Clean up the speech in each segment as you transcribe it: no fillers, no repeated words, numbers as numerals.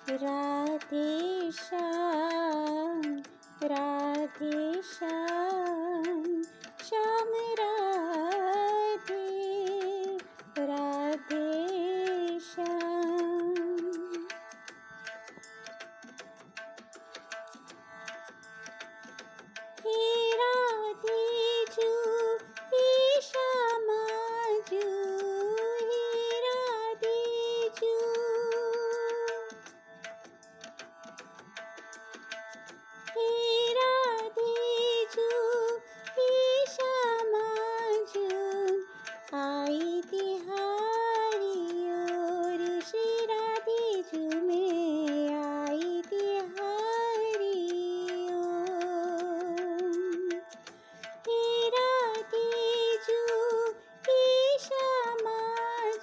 राधे श्याम, राधे श्याम, श्याम राधे, राधे श्याम। हे राधे जू, हे श्यामा जू, हे राधे जू। हे राधे जू, हे श्यामा जू, आई तिहारी और श्री राधे जू में आई तिहारी ओर। हे राधे जू, हे श्यामा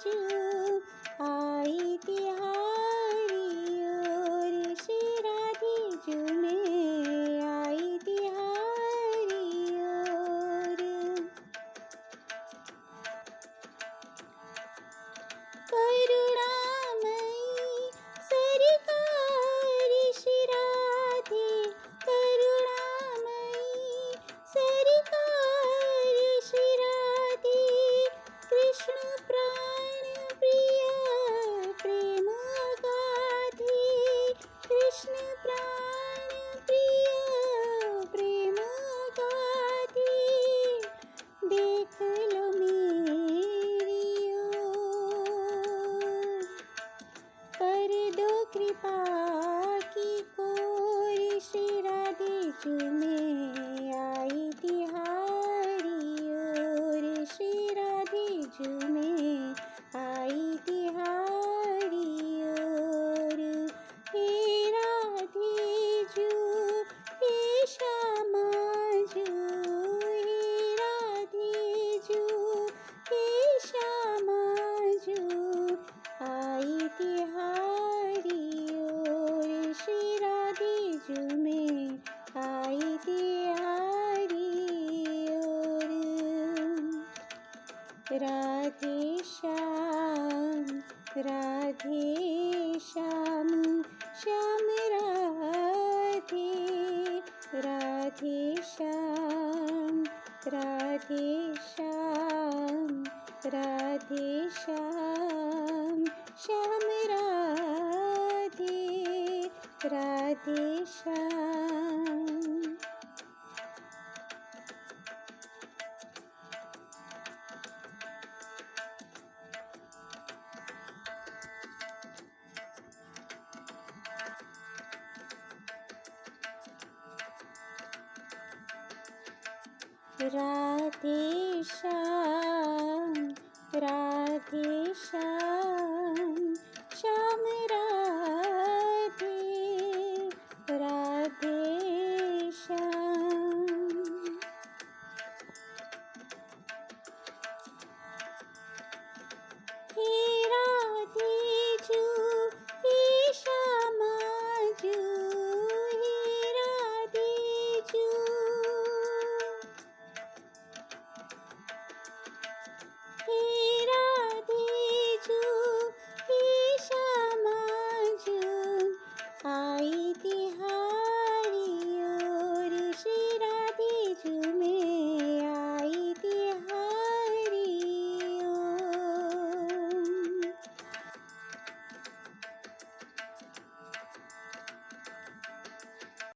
जू, आई तिहारी और श्री राधे जू में आई तिहारी ओर। करुणामयी सरकार श्री राधे, करुणामयी सरकार श्री राधे, कृष्ण प्राण प्रिय प्रेम गाधे, कृष्ण प्राण प्रिय प्रेम गाधे। देख लो मेरी ओर, कर दो कृपा की कोर श्री राधे जू में आई तिहारी ओर, श्री राधे जू में आई तिहारी ओर। हे राधे जू, हे श्यामा जू, हे राधे जू, हे श्यामा जू, आई तिहारी ओर, श्री राधे जू में आई तिहारी ओर। राधे श्याम, राधे श्याम, श्याम राधे, राधे श्याम, राधे श्याम, राधे श्याम, श्याम राधे, राधे श्याम। राधे श्याम।